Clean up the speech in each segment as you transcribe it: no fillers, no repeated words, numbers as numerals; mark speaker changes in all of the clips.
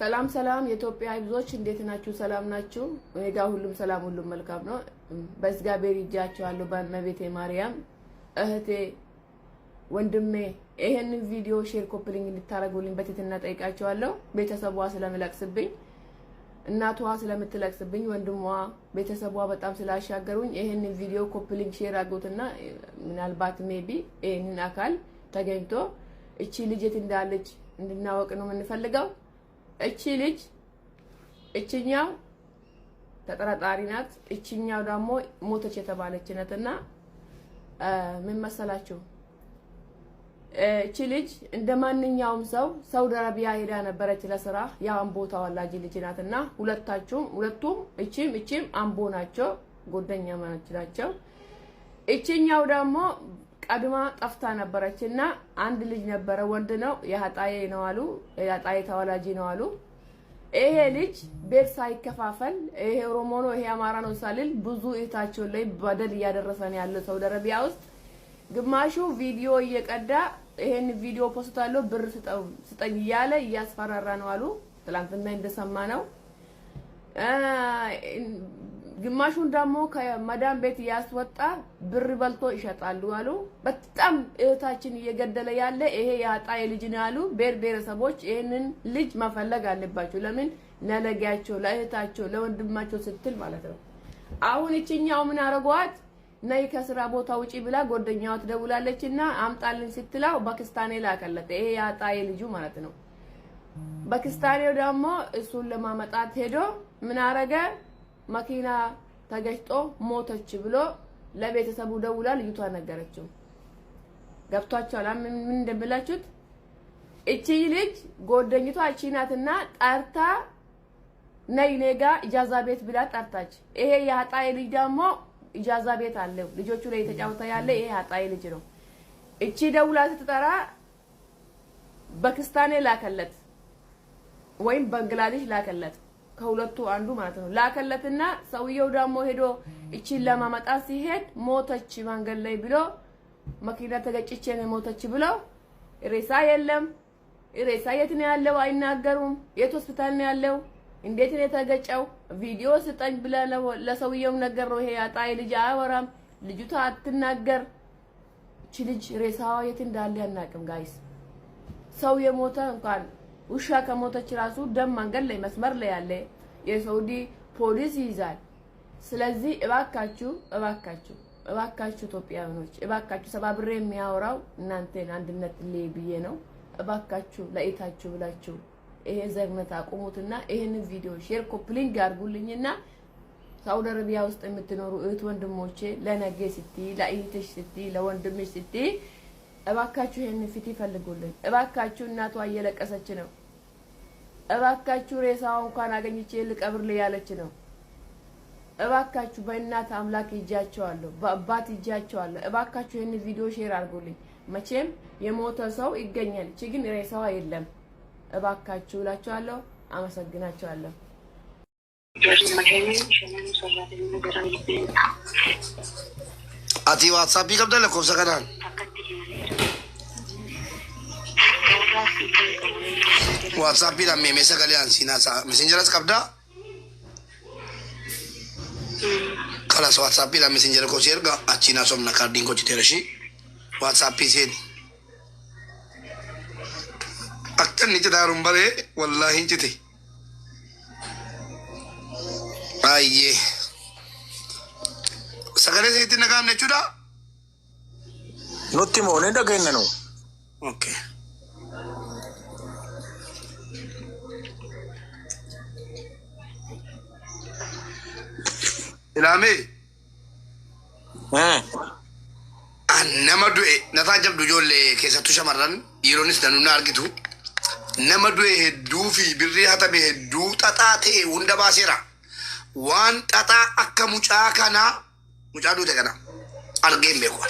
Speaker 1: ሰላም ሰላም የኢትዮጵያ ህዝቦች እንዴት ናችሁ? ሰላም ናችሁ? እኔ ጋር ሁሉም ሰላም ሁሉም መልካም ነው። በእግዚአብሔር ይጃችኋለሁ። በእመቤቴ ማርያም እህቴ ወንድሜ ይሄን ቪዲዮ ሼር ኮፕሊንግ እንድታረጉልኝ በትህትና ጠይቃችኋለሁ። ቤተሰቧ ስለምለቅስብኝ እናቷ ስለምትለቅስብኝ ወንድሟ ቤተሰቧ በጣም ስላሻገሩኝ ይሄን ቪዲዮ ኮፕሊንግ ሼር አድርጉትና ምናልባት ሜቢ ይሄንን አካል ተገኝቶ እቺ ልጅ የት እንዳለች እንድናወቅ ነው የምንፈልገው። እቺ ልጅ እቺኛው ተጠራጣሪ ናት። እቺኛው ደግሞ ሞተች የተባለች ናትና ምን መሰላችሁ? እቺ ልጅ እንደማንኛውም ሰው ሳውዲ አረቢያ ሄዳ ነበረች ለስራ። ያ አምቦ ተወላጅ ልጅ ናትና ሁለቱም እቺም አምቦ ናቸው፣ ጎደኛ ናቸው። እቺኛው ደግሞ ቀድማ ጠፍታ ነበረችና አንድ ልጅ ነበረ፣ ወንድ ነው፣ የሀጣዬ ነው አሉ፣ የሀጣዬ ተወላጅ ነው አሉ። ይሄ ልጅ ቤት ሳይከፋፈል ይሄ ኦሮሞ ነው ይሄ አማራ ነው ሳልል ብዙ እህታቸው ላይ በደል እያደረሰን ያለ ሳውዲ አረቢያ ውስጥ ግማሹ ቪዲዮ እየቀዳ ይሄን ቪዲዮ ፖስት አለው ብር ስጠኝ እያለ እያስፈራራ ነው አሉ። ትላንትና እንደሰማ ነው። ግማሹን ደግሞ ከመዳም ቤት ያስወጣ ብር በልቶ ይሸጣሉ አሉ። በጣም እህታችን እየገደለ ያለ ይሄ ያጣይ ልጅ ነው አሉ። ቤተሰቦች ይሄንን ልጅ መፈለግ አለባቸው። ለምን ለነገያቸው፣ ለእህታቸው፣ ለወንድማቸው ስትል ማለት ነው። አሁን እቺኛው ምን አረጋት? ነይ ከስራ ቦታ ውጪ ብላ ጎደኛዋ ትደውላለችና አምጣልን ስትለው ፓኪስታኔ ላከለት። ይሄ ያጣይ ልጁ ማለት ነው። ፓኪስታኔው ደግሞ እሱን ለማመጣት ሄዶ ምን አረገ? መኪና ተገጭቶ ሞተች ብሎ ለቤተሰቡ ደውላ ልጅቷ ነገረችው። ገብቷቸዋል ምን እንደምላችሁት? እቺ ልጅ ጎደኝቷ እቺ ናትና ጠርታ ነይ ኔጋ ኢጃዛ ቤት ብላ ጠርታች። ይሄ የሀጣይ ልጅ ደግሞ ኢጃዛ ቤት አለው፣ ልጆቹ ላይ ተጫውታ ያለ ይሄ ሀጣይ ልጅ ነው። እቺ ደውላ ስትጠራ ፓኪስታኔ ላከለት ወይም ባንግላዴሽ ላከለት፣ ከሁለቱ አንዱ ማለት ነው። ላከለትና ሰውየው ደግሞ ሄዶ እቺን ለማመጣት ሲሄድ ሞተች መንገድ ላይ ብሎ መኪና ተገጭቼ ነው ሞተች ብሎ ሬሳ የለም። ሬሳ የት ነው ያለው? አይናገሩም። የት ሆስፒታል ነው ያለው? እንዴት ነው የተገጨው? ቪዲዮ ስጠኝ ብለ ለሰውየው ነገር ነው። ይሄ ያጣይ ልጅ አያወራም፣ ልጅቷ አትናገር። እቺ ልጅ ሬሳዋ የት እንዳለ ያናቅም ጋይስ። ሰው የሞተ እንኳን ውሻ ከሞተች ራሱ ደም መንገድ ላይ መስመር ላይ ያለ የሳውዲ ፖሊስ ይይዛል። ስለዚህ እባካችሁ ኢትዮጵያውያኖች እባካችሁ ሰባብሬ የሚያወራው እናንተን አንድነት ላይ ብዬ ነው። እባካችሁ ለኢታችሁ ብላችሁ ይሄ ዘግመት አቁሙትና ይሄን ቪዲዮ ሼር ኮፕሊንግ አድርጉልኝና ሳውዲ አረቢያ ውስጥ የምትኖሩ እህት ወንድሞቼ ለነገ ስትይ ለኢትሽ ስትይ ለወንድምሽ ስትይ እባካችሁ ይሄን ፊት ይፈልጉልኝ። እባካችሁ እናቷ እየለቀሰች ነው። እባካችሁ ሬሳው እንኳን አገኝቼ ልቀብር ላይ ያለች ነው። እባካችሁ በእናት አምላክ ይጃቸዋለሁ፣ በአባት ይጃቸዋለሁ። እባካችሁ ይሄን ቪዲዮ ሼር አድርጉልኝ። መቼም የሞተ ሰው ይገኛል፣ እቺ ግን ሬሳዋ የለም። እባካችሁ እላችኋለሁ። አመሰግናችኋለሁ።
Speaker 2: አቲ ዋትስአፕ ይከብዳል እኮ ሰከናን WhatsApp ila meme sagale ansina sa messenger as kabda kala so WhatsApp ila messenger ko sirga achina somna carding ko chiterashi WhatsApp isen aktan ni darum bare wallahi chite ayye sagale se itina kam ne chuda
Speaker 3: notti mo ne dagenna no
Speaker 2: okay ilame nama du'e nataa jabdu ijoollee keessattuu shamarran dhiironis danuu na argitu nama du'e hedduu fi birrii hatame hedduu xaxaa ta'e hunda baaseera. Waan xaxaa akka mucaa kanaa mucaa duute kana argeen beeku.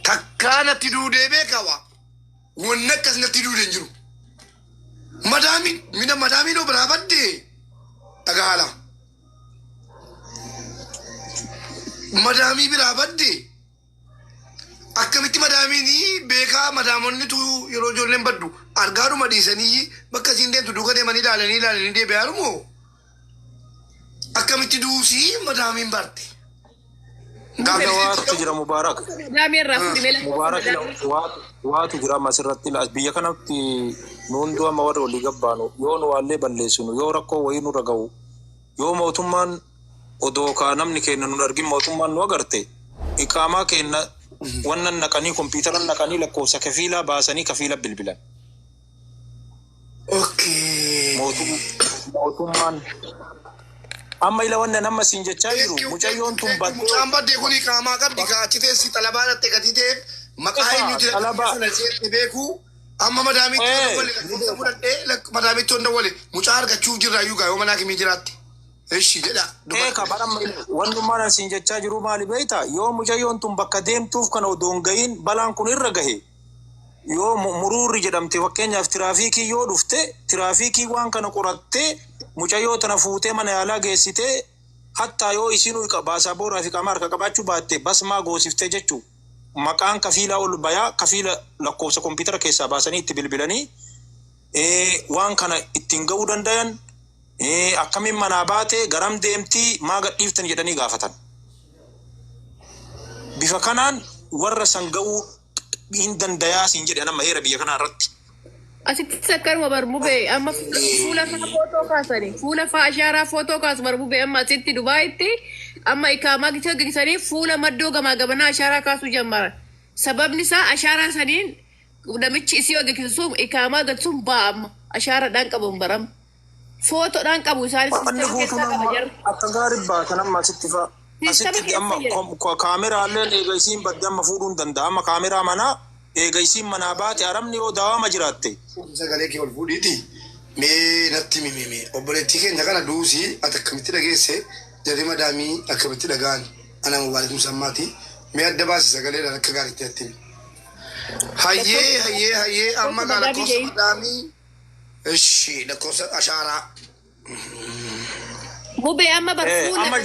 Speaker 2: Takkaa natti duudee beekawa wanni akkas natti duudee hin jiru. Madaamiin oo biraa baddee dhagaala. Madami bira badde akkamitti madamini beeka madamonni tu yero jollen baddu argaadhu madiisanii bakka siin deemtu duuka deemanii ilaalanii deebi'aaru moo akkamitti duusii madaamiin barte.
Speaker 3: Waatu jira Mubaarak. Mubaarak waatu jira masirratti biyya kanatti nuun du'a ma warra walii gabbaanu yoo nu waallee balleessinu yoo rakkoo wayii nu raga'u yoo mootummaan odoo kaa namni keenya nun argin mootummaan nu agarte iqaamaa keenya wannan naqanii kompiitara naqanii lakkoofsa kafiilaa baasanii kafiila bilbilan. Mootummaan amma ila wannan amma siin jechaa jiru mucayyoon tun baddee
Speaker 2: mucaan baddee kun iqaamaa qabdi kaachitee si talabaa dhatte gatitee maqaa eenyu jira beeku amma madaamitti wali fudhadhee madaamitti hunda wali mucaa argachuuf jirra iyyuu yoo manaa kimii jiraatti. Eshi jedha.
Speaker 3: Kabaram wannummaan siin jechaa jiru maali beektaa yoo mucayyoon tun bakka deemtuuf kana odoon gahiin balaan kun irra gahe yoo muruurri jedhamte fakkeenyaaf tiraafiikii yoo dhufte tiraafiikii waan kana qorattee mucayyoo tana fuutee mana yaalaa geessitee hattaa yoo isinuu baasaaboraa fi qaama harka qabaachuu baatte basmaa goosiftee jechuu maqaan kafiilaa ol bayaa kafiila lakkoofsa kompiitara keessaa baasanii itti bilbilanii waan kana ittiin ga'uu dandayan akkamiin manaa baate garam deemtii maa gadhiiftan jedhanii gaafatan. Bifa kanaan warra san ga'uu hin dandayaa siin jedhe nama heera biyya kanaa irratti.
Speaker 1: Asitti sakkaruma barbube amma fuula faa footoo kaasanii fuula faa ashaaraa footoo kaasu barbube amma asitti Dubaayitti amma ikaamaa gisanii fuula maddoo gamaa gabanaa ashaaraa kaasuu jammaran. Sababni isaa ashaaraa saniin namichi isii agarsiisuun ikaamaa agarsiisuun ba'a amma ashaaraadhaan qabuun barama. Footoodhaan qabu isaanis
Speaker 3: sistema keessaa qaba jarri. Akka gaarii baatan amma asitti fa'a. Asitti amma kaameraalleen eega isiin badde amma fuudhuun danda'a amma kaameraa manaa eega isiin manaa baate aramni yoo daawama jiraatte.
Speaker 2: Sagalee kee ol fuudhiiti mee natti mimimi obboleettii keenya kana duusii ati akkamitti dhageesse jarri madaamii akkamitti dhagaan ana mubaarak musammaati mee adda baasi sagaleedhaan akka gaariitti hatti. Hayyee amma gaa lakkoofsa madaamii eshi lakkoofsa ashaaraa.
Speaker 1: Mubee amma barfuula.
Speaker 3: Amma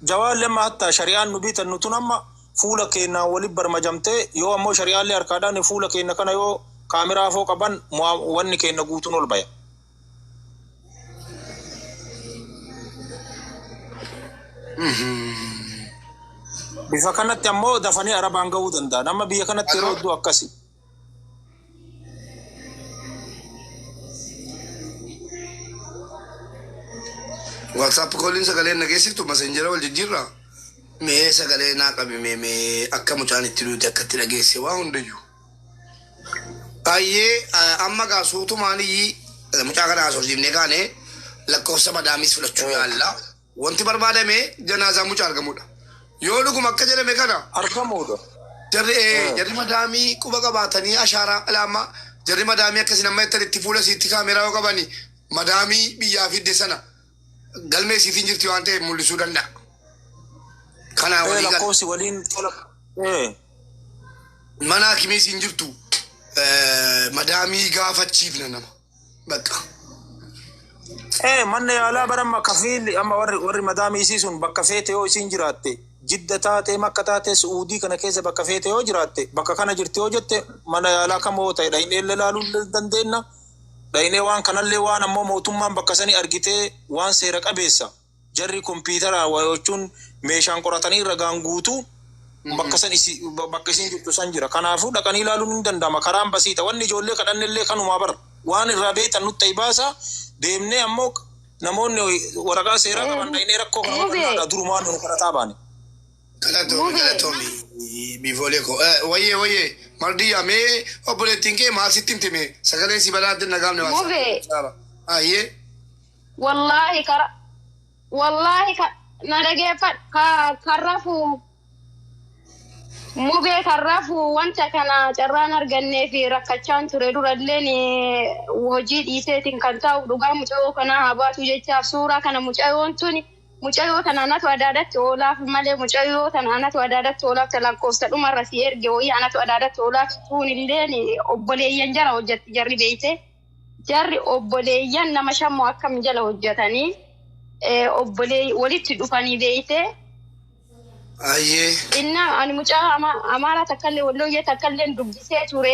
Speaker 3: jawaal lemma hatta shari'aan nu bitan nutun amma fuula keenya waliin barmajamtee yoo ammoo shari'aallee harkaadhaan fuula keenya kana yoo kaameraa foo qaban wanni keenya guutuun ol baya. Bifa kanatti ammoo dafanii arabaan ga'uu danda'an amma biyya kanatti yeroo hedduu akkasi.
Speaker 2: WhatsApp kooliin sagalee nageessiftu masenjera wal jijjiirraa mee sagalee naa qabi mee akka mucaan itti duuti akka itti dhageesse waa hundayyuu. Baay'ee amma gaasuutumaanii mucaa kana haasofsiifnee kaane lakkoofsa madaamis fudhachuu yaalla. Wanti barbaadame janaazaa mucaa argamudha. Yoo dhuguma akka jedhame kana
Speaker 3: argamuudha.
Speaker 2: Jarri madaamii quba qabaatanii ashaaraa alaama jarri madaamii akkasii nama itti fuula siitti kaameraa yoo qabani madaamii biyyaa fidde sana galmee isiitiin jirti waan ta'eef mul'isuu danda'a. Kanaa walii gala.
Speaker 3: Lakkoofsi waliin
Speaker 2: mana hakimii isiin jirtu madaamii gaafachiifna nama bakka.
Speaker 3: Manni yaalaa baramma kafiilli amma warri madaamii isii sun bakka feete yoo isiin jiraatte jidda taatee makka taatee suudii kana keessa bakka feete yoo jiraatte bakka kana jirti yoo jette mana yaalaa kamoo ta'e dhahinee ilaaluu dandeenya. Dhahinee waan kanallee waan ammoo mootummaan bakka sanii argitee waan seera qabeessa jarri kompiitara jechuun meeshaan qoratanii ragaan guutuu bakka isiin jirtu san jira. Kanaafuu dhaqanii ilaaluun hin danda'ama karaan basiita wanni ijoollee kadhannellee kanumaa bara waan irraa beektan nutti baasa deemnee ammoo namoonni waraqaa seeraa qaban dhahinee rakkoo kana durumaan nu kadhataa baane.
Speaker 2: Galatoomii bifoolee koo wayyee mardiyyaa mee obboleettiin kee maal sitti himte mee sagalee si balaatti nagaamne waan
Speaker 4: Mubee.
Speaker 2: Ayyee.
Speaker 4: Wallahi na dhageeffadha karrafu Mubee karrafu wanta kana carraan argannee fi rakkachaan ture duralleen hojii dhiiseetiin kan ta'u dhugaa mucayyoo kanaa haa baatu jechaaf suuraa kana mucayyoon tuni mucayyoo tanaanatu adaadatti oolaaf malee mucayyoo tanaanatu adaadatti oolaaf lakkoofsa dhumarra si erge wayii anatu adaadatti oolaaf tuunilleen obboleeyyan jala hojjetti jarri beeyte jarri obboleeyyan nama shammoo akkam jala hojjetanii obbolee walitti dhufanii beeyte.
Speaker 2: Ayyee.
Speaker 4: Inna ani mucaa amaara takkallee wallooyyee takkallee dubbisee ture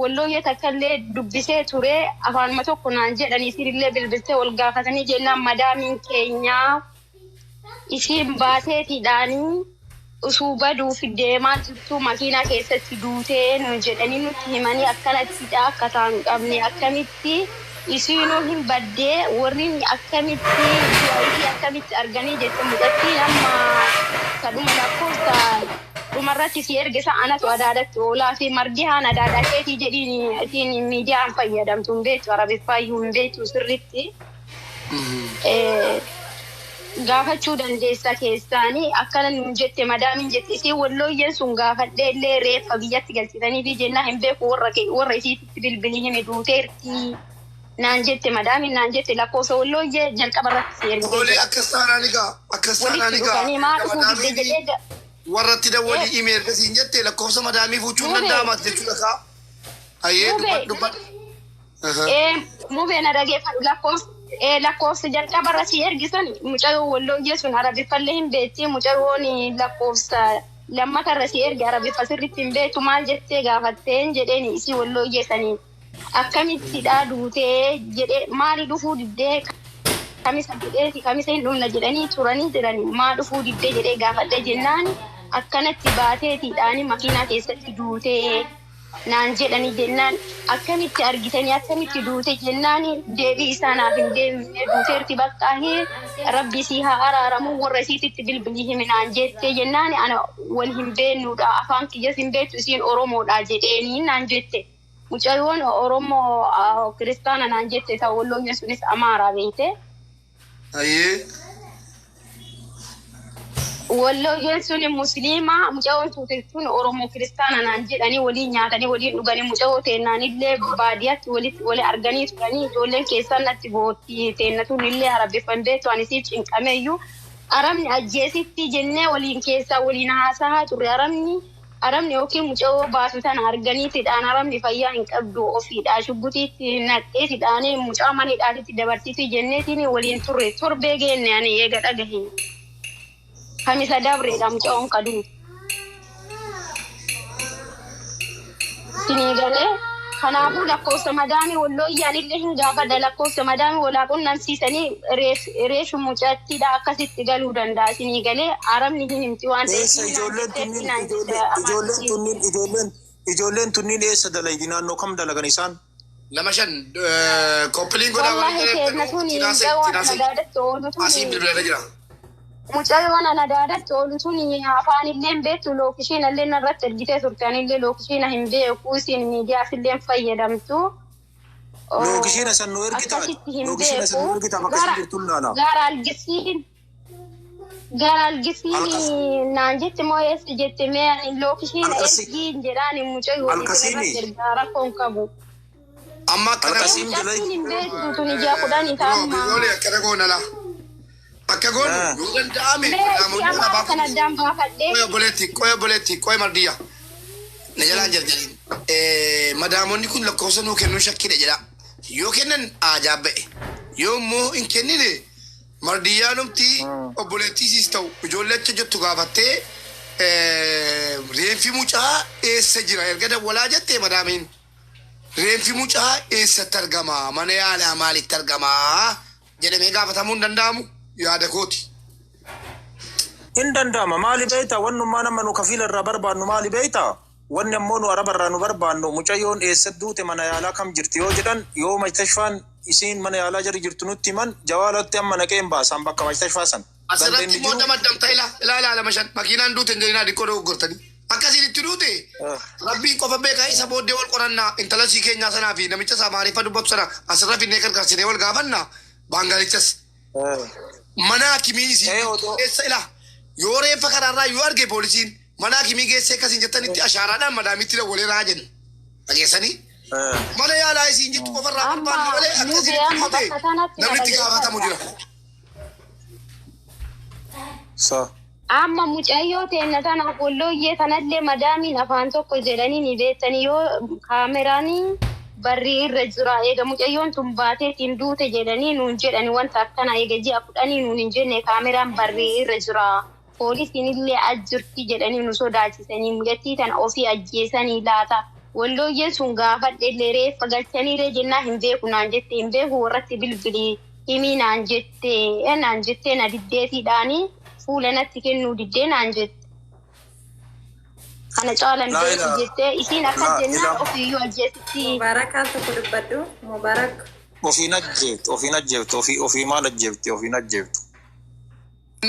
Speaker 4: wallooyyee takkallee dubbisee ture afaanuma tokko naan jedhanii isiinillee bilbiltee wal gaafatanii jennaan madaamiin keenyaa isiin baateetiidhaanii usuu baduuf deemaa jirtu makiinaa keessatti duutee nu jedhanii nutti himanii akkanattidha akka taanu qabne akkamitti isiinuu hin baddee warri akkamitti du'aatii akkamitti arganii jette mucattiin amma kadhuma lakkoofsa dhumarratti si ergisa anatu adaadatti oolaa fi margi haan adaadaa keetii jedhiin itiin miidiyaan fayyadamtu hin beektu arabiffaayyuu hin beektu sirritti gaafachuu dandeessa keessaanii akkana nuun jette madaamin jette isiin wallooyyeen sun gaafadhee illee reeffa biyyatti galchitanii fi jennaa hin beeku warra isiititti bilbilii hime duuteerti naan jette madaamin naan jette lakkoofsa wallooyyee jalqaba irratti si ergite.
Speaker 2: Olee akkas taanaan egaa warratti dawwalii email kasiin jette lakkoofsa madaamii fuuchuun danda'amas jechuudha kaa. Hayyee dubbadhu.
Speaker 4: Mubeen dhageeffadhu lakkoofsa jalqaba irra si ergisan mucayyoo wallooyyee sun arabiffallee hin beekti mucayyoon lakkoofsa lammata irra si erge arabiffa sirriitti hin beektu maal jettee gaafatteen jedheen isii wallooyyee saniin akkamittidhaa duutee jedhee maali dhufuu diddee kamisa jedheeti kamisa hin dhumna jedhanii turanii jiranii maal dhufuu diddee jedhee gaafadhee jennaan akkanatti baateetiidhaani makiinaa keessatti duutee naan jedhanii jennaan akkamitti argitanii akkamitti duute jennaan deebii isaanaaf hin deemne duuteerti baqqaahee rabbi sii haa araaramu warra isiititti bilbilii hime naan jettee jennaan ana wal hin beennuudha afaan kiyyas hin beektu isiin oromoodha jedheeni naan jette mucayyoon oromoo kiristaana naan jette ta'u wallooyyeen sunis amaaraa beekte. Wallooyyeen sun musliima mucayyoon tuuteettuun oromoo kiristaana naan jedhanii waliin nyaatanii waliin dhuganii mucayyoo teennaanillee baadiyyaatti wali arganii turanii ijoolleen keessan natti bootti teennatuun illee arabiffan beektu ani siif cinqameeyyuu arabni ajjeesitti jennee waliin keessaa waliin haasahaa turre arabni yookiin mucayyoo baasu sana arganiitidhaan arabni fayyaa hin qabdu ofiidhaa shubbutiitti naqxeetidhaan mucaa maneedhaatitti dabartiitti jenneetiin waliin turre torbee geenne ani eega dhagahin. Kamisa dabreedha mucayyoon kaduu. Sinigalee kanaafuu lakkoofsa madaamii wallooyyaan illee hin gaafadha lakkoofsa madaamii walaa qunnamsiisanii reeshu mucattiidha akkasitti galuu danda'a sinigalee arabni hin himti waan
Speaker 3: ijoolleen tunniin eessa dalagi naannoo kam dalagan isaan?
Speaker 2: Lama shan koppiliin godhaa waliin asiin bilbileera jira.
Speaker 4: Mucayyoon ana daadatti oolu sun afaan illee hin beektu lookishiina illee narratti ergitee turtan illee lookishiina hin beeku isin miidiyaas illee fayyadamtu.
Speaker 3: Lookishiina san nu ergita bakka jirtuun laala.
Speaker 4: Gara algisiin naan jette moo eessa jette mee lookishiina ergiin jedhaan mucayyoon irratti ergaa rakkoon qabu.
Speaker 2: Amma akkana
Speaker 4: mucayyoon hin beektu tun ijaa kudhan isaa amma.
Speaker 2: Akkana goonala. Akka goonu yoo danda'ame qoya boleetti qoya mardiyya na jalaan jarjariin madaamonni kun lakkoofsa nuu kennuu shakkiidha jedha yoo kennan ajaabba'e yoo immoo hin kennine mardiyyaa numti obboleettiisiis ta'u ijoollee achi jettu gaafattee reenfi mucaa eessa jira erga dawwalaa jettee madaamiin reenfi mucaa eessatti argama mana yaalaa maalitti argama jedhamee gaafatamuu hin danda'amu. Yaada kooti.
Speaker 3: Hin danda'ama maali beektaa wannummaa nama nu kafiila irraa barbaannu maali beektaa wanni ammoo nu araba irraa nu barbaannu mucayyoon eessatti duute mana yaalaa kam jirti yoo jedhan yoo majtashfaan isiin mana yaalaa jari jirtu nutti himan jawaalatti amma naqee hin baasan bakka majtashfaa san.
Speaker 2: Asirratti immoo damaddamta ilaala lama shan makiinaan duute hin jedhinaa dhiqqoo dogoggortanii. Akkasiin itti duute rabbiin qofa beekaa isa booddee wal qorannaa intala sii keenyaa sanaa fi namicha isaa maaliif dubbatu sana asirra finnee gargaarsinee wal gaafannaa baangalichas. Mana hakimii isii keessa ilaa yoo reeffa karaarraa yoo arge poolisiin mana hakimii geessee akkasiin jettanitti ashaaraadhaan madaamitti dawwalee raa jennu dhageessanii mana yaalaa isiin jettu qofarraa barbaanne malee akkasiin itti duute namni itti gaafatamu jira.
Speaker 4: Amma mucayyoo teenna tanaaf wallooyyee tanallee madaamiin afaan tokko jedhanii ni beektanii yoo kaameraanii barri irra jira eega mucayyoon tun baateetiin duute jedhanii nuun jedhani wanta akkana eega ji'a kudhanii nuun hin jenne kaameraan barri irra jira poolisiin illee ajjirti jedhanii nu sodaachisanii mucattii tana ofii ajjeesanii laata Walloo yesuun gaafadhe reeffa galchanii jennaa hin beeku naan jette hin beeku warratti bilbilii himii naan jette na diddeetiidhaanii fuula natti kennuu diddee naan jette. Kana caalan beeku jettee isiin akka jennaan ofiiyyuu ajjeesitti.
Speaker 5: Mubarakaan tokko dubbadhu. Mubarak.
Speaker 3: Ofiin ajjeeftu ofii maal ajjeefti ofiin ajjeeftu.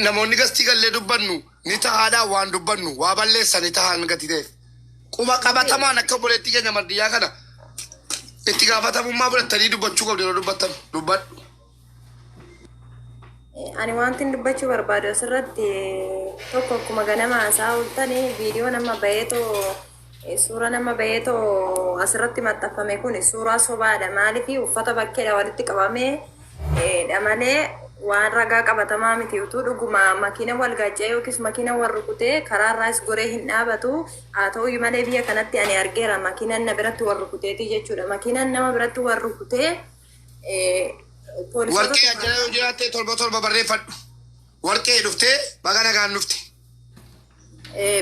Speaker 2: Namoonni gastii gallee dubbannu ni tahaadhaa waan dubbannu waa balleessa ni tahaan gati ta'e. Quba qabatamaan akka boleetti keenya mardiyyaa kana itti gaafatamummaa fudhattanii dubbachuu qabdu yeroo dubbattan dubbadhu.
Speaker 5: Ani wanti dubbachuu barbaadu asirratti tokko akkuma ganama haasaa ooltanii viidiyoo nama baheetoo suura nama baheetoo asirratti maxxanfame kun suuraa sobaadha. Maaliif uffata bakkeedha walitti qabamee malee waan ragaa qabatamaa miti utuu dhuguma makiina wal gaacee yookiis makiina wal rukutee karaarraas goree hin dhaabatu. Haa ta'uyyuu malee biyya kanatti ani argeera makiinaan na biratti wal rukuteeti jechuudha. Makiinaan nama biratti wal rukutee
Speaker 2: warqee ajjala yoo jiraatte torba barreeffadhu. Warqee dhuftee baga nagaan dhufte.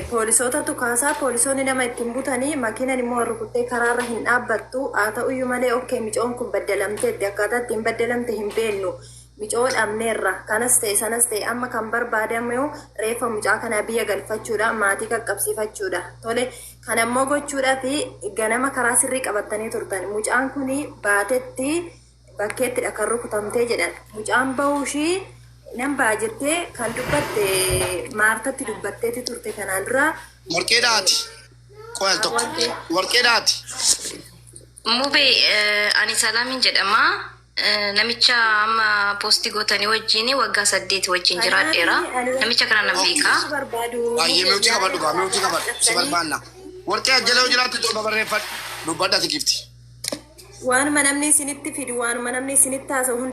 Speaker 5: Poolisootatu kaasaa poolisoonni nama ittiin butanii makiinaan immoo wal rukutee karaarra hin dhaabbattu. Haa ta'uyyuu malee okkee micoon kun baddalamteetti akkaataa ittiin baddalamte hin beeknu. Micoo dhabneerra kanas ta'e sanas ta'e amma kan barbaadamu reeffa mucaa kanaa biyya galfachuudha maatii qaqqabsiifachuudha. Tole kan ammoo gochuudhaa fi ganama karaa sirrii qabattanii turtan mucaan kun baatetti bakkeettidha kan rukutamtee jedhan. Mucaan bahuushii nan baa jettee kan dubbatte maartatti dubbatteeti turte kanaan dura.
Speaker 2: Warqeedhaati. Qoyal tokko. Warqeedhaati.
Speaker 6: Mubee ani Salaamin jedhama. Namicha amma poostii gootanii wajjin waggaa 8 wajjin jiraadheera. Namicha kana nan beekaa.
Speaker 2: Baay'ee mi'uutii qabadhu gaa mi'uutii qabadhu si barbaanna. Warqee ajjala yoo jiraatti torba barreeffadhu dubbadhaati gifti.
Speaker 5: Waanuma namni isinitti fidu waanuma namni isinitti haasa'u